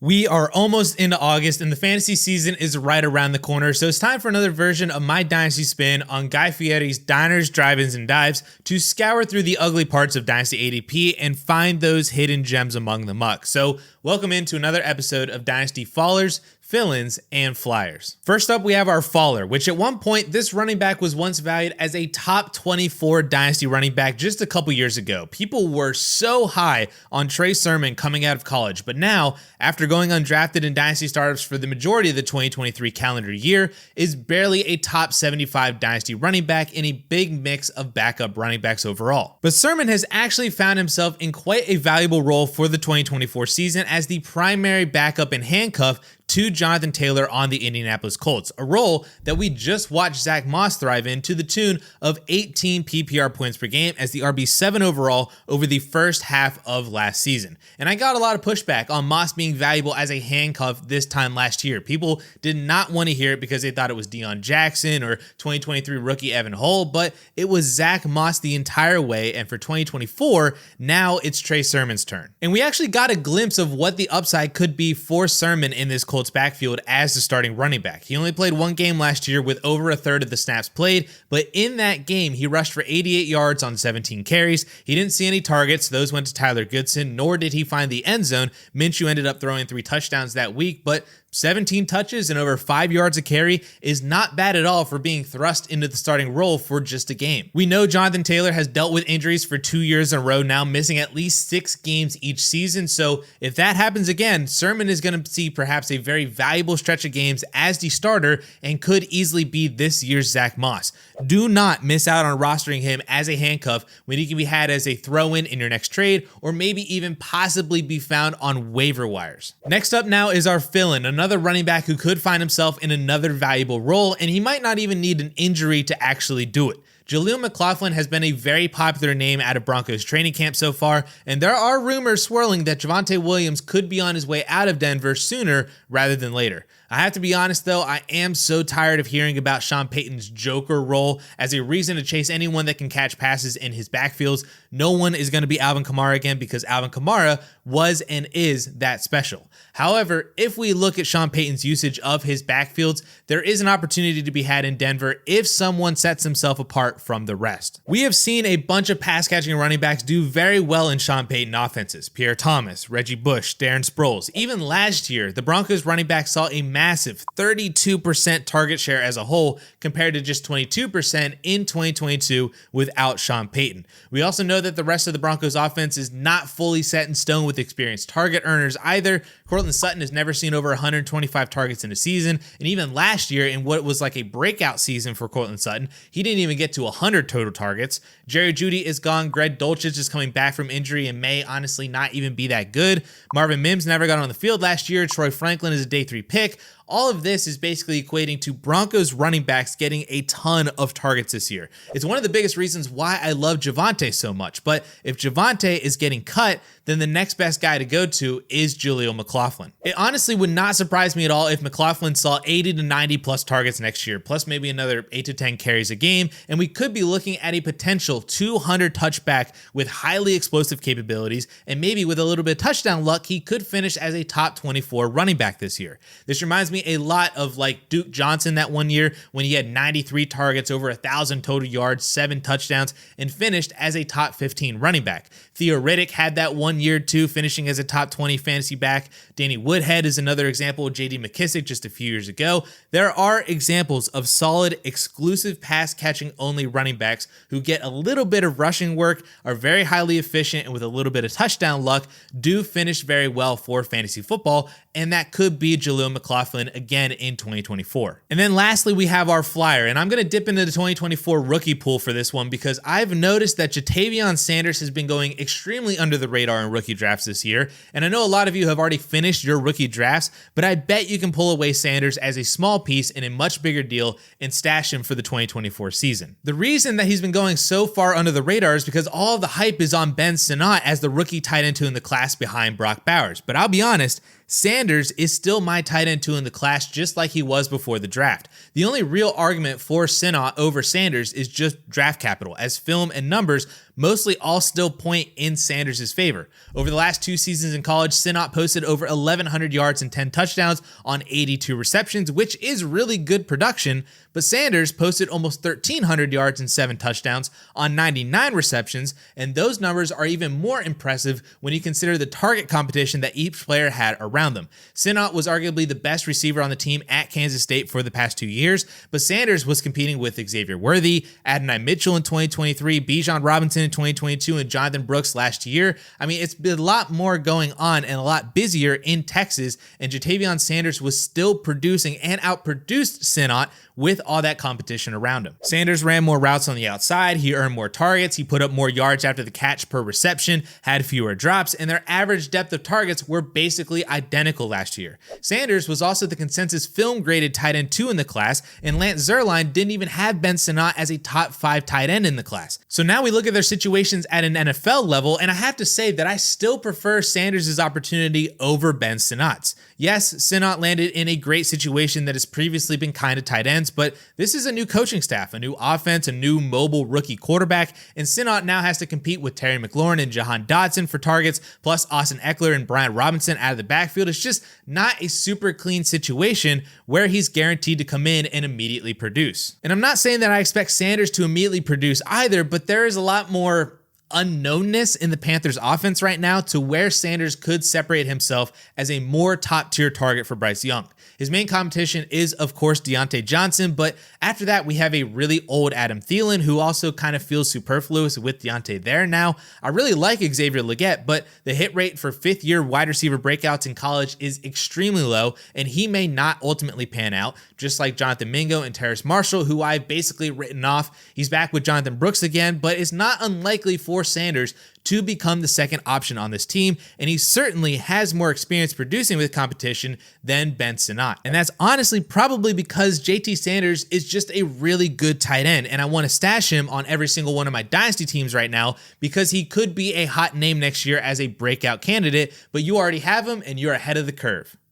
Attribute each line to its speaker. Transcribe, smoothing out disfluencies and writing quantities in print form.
Speaker 1: We are almost into August and the fantasy season is right around the corner, so it's time for another version of my Dynasty spin on Guy Fieri's Diners, Drive-Ins, and Dives to scour through the ugly parts of Dynasty ADP and find those hidden gems among the muck. So welcome into another episode of Dynasty Fallers, Fill-ins, and Flyers. First up, we have our faller, which at one point, this running back was once valued as a top 24 Dynasty running back just a couple years ago. People were so high on Trey Sermon coming out of college, but now, after going undrafted in Dynasty startups for the majority of the 2023 calendar year, is barely a top 75 Dynasty running back in a big mix of backup running backs overall. But Sermon has actually found himself in quite a valuable role for the 2024 season as the primary backup and handcuff to Jonathan Taylor on the Indianapolis Colts, a role that we just watched Zach Moss thrive in to the tune of 18 PPR points per game as the RB7 overall over the first half of last season. And I got a lot of pushback on Moss being valuable as a handcuff this time last year. People did not want to hear it because they thought it was Deion Jackson or 2023 rookie Evan Hull, but it was Zach Moss the entire way, and for 2024, now it's Trey Sermon's turn. And we actually got a glimpse of what the upside could be for Sermon in this Colts backfield as the starting running back. He only played one game last year with over a third of the snaps played, but in that game, he rushed for 88 yards on 17 carries. He didn't see any targets. Those went to Tyler Goodson, nor did he find the end zone. Minshew ended up throwing 3 touchdowns that week, but 17 touches and over 5 yards a carry is not bad at all for being thrust into the starting role for just a game. We know Jonathan Taylor has dealt with injuries for 2 years in a row now, missing at least 6 games each season. So if that happens again, Sermon is going to see perhaps a very valuable stretch of games as the starter and could easily be this year's Zach Moss. Do not miss out on rostering him as a handcuff when he can be had as a throw-in in your next trade, or maybe even possibly be found on waiver wires. Next up now is our fill-in, another running back who could find himself in another valuable role, and he might not even need an injury to actually do it. Jaleel McLaughlin has been a very popular name out of Broncos training camp so far, and there are rumors swirling that Javonte Williams could be on his way out of Denver sooner rather than later. I have to be honest though, I am so tired of hearing about Sean Payton's Joker role as a reason to chase anyone that can catch passes in his backfields. No one is going to be Alvin Kamara again because Alvin Kamara was and is that special. However, if we look at Sean Payton's usage of his backfields, there is an opportunity to be had in Denver if someone sets himself apart from the rest. We have seen a bunch of pass catching running backs do very well in Sean Payton offenses. Pierre Thomas, Reggie Bush, Darren Sproles. Even last year, the Broncos running back saw a massive 32% target share as a whole compared to just 22% in 2022 without Sean Payton. We also know that the rest of the Broncos offense is not fully set in stone with experienced target earners either. Courtland Sutton has never seen over 125 targets in a season, and even last year in what was like a breakout season for Courtland Sutton, he didn't even get to 100 total targets. Jerry Jeudy is gone. Greg Dulcich is coming back from injury and may honestly not even be that good. Marvin Mims never got on the field last year. Troy Franklin is a day 3 pick. All of this is basically equating to Broncos running backs getting a ton of targets this year. It's one of the biggest reasons why I love Javonte so much. But if Javonte is getting cut, then the next best guy to go to is Jaleel McLaughlin. It honestly would not surprise me at all if McLaughlin saw 80 to 90 plus targets next year, plus maybe another 8 to 10 carries a game, and we could be looking at a potential 200 touchback with highly explosive capabilities, and maybe with a little bit of touchdown luck, he could finish as a top 24 running back this year. This reminds me a lot of like Duke Johnson that one year when he had 93 targets, over 1,000 total yards, 7 touchdowns, and finished as a top 15 running back. Theo Riddick had that one year too, finishing as a top 20 fantasy back. Danny Woodhead is another example of J.D. McKissick just a few years ago. There are examples of solid, exclusive pass-catching only running backs who get a little bit of rushing work, are very highly efficient, and with a little bit of touchdown luck, do finish very well for fantasy football, and that could be Jaleel McLaughlin again in 2024. And then lastly, we have our flyer, and I'm going to dip into the 2024 rookie pool for this one because I've noticed that Jatavion Sanders has been going extremely under the radar in rookie drafts this year, and I know a lot of you have already finished your rookie drafts, but I bet you can pull away Sanders as a small piece in a much bigger deal and stash him for the 2024 season. The reason that he's been going so far under the radar is because all of the hype is on Ben Sinnott as the rookie tight end 2 in the class behind Brock Bowers, but I'll be honest, Sanders is still my tight end 2 in the class, just like he was before the draft. The only real argument for Sinnott over Sanders is just draft capital, as film and numbers mostly all still point in Sanders' favor. Over the last 2 seasons in college, Sinnott posted over 1,100 yards and 10 touchdowns on 82 receptions, which is really good production, but Sanders posted almost 1,300 yards and 7 touchdowns on 99 receptions, and those numbers are even more impressive when you consider the target competition that each player had around them. Sinnott was arguably the best receiver on the team at Kansas State for the past 2 years, but Sanders was competing with Xavier Worthy, Adonai Mitchell in 2023, Bijan Robinson in 2022, and Jonathan Brooks last year. I mean, it's been a lot more going on and a lot busier in Texas, and Jatavion Sanders was still producing and outproduced Sinnott with all that competition around him. Sanders ran more routes on the outside, he earned more targets, he put up more yards after the catch per reception, had fewer drops, and their average depth of targets were basically identical last year. Sanders was also the consensus film graded tight end 2 in the class, and Lance Zierlein didn't even have Ben Sinnott as a top 5 tight end in the class. So now we look at their situations at an NFL level, and I have to say that I still prefer Sanders' opportunity over Ben Sinnott's. Yes, Sinnott landed in a great situation that has previously been kind of tight ends, but this is a new coaching staff, a new offense, a new mobile rookie quarterback, and Sinnott now has to compete with Terry McLaurin and Jahan Dotson for targets, plus Austin Eckler and Brian Robinson out of the backfield. It's just not a super clean situation where he's guaranteed to come in and immediately produce. And I'm not saying that I expect Sanders to immediately produce either, but there is a lot more unknownness in the Panthers offense right now to where Sanders could separate himself as a more top tier target for Bryce Young. His main competition is, of course, Deontay Johnson, but after that, we have a really old Adam Thielen, who also kind of feels superfluous with Deontay there now. I really like Xavier Legette, but the hit rate for 5th-year wide receiver breakouts in college is extremely low, and he may not ultimately pan out, just like Jonathan Mingo and Terrace Marshall, who I've basically written off. He's back with Jonathan Brooks again, but it's not unlikely for Sanders to become the second option on this team, and he certainly has more experience producing with competition than Ben Sinnott. And that's honestly probably because JT Sanders is just a really good tight end, and I want to stash him on every single one of my Dynasty teams right now because he could be a hot name next year as a breakout candidate, but you already have him and you're ahead of the curve.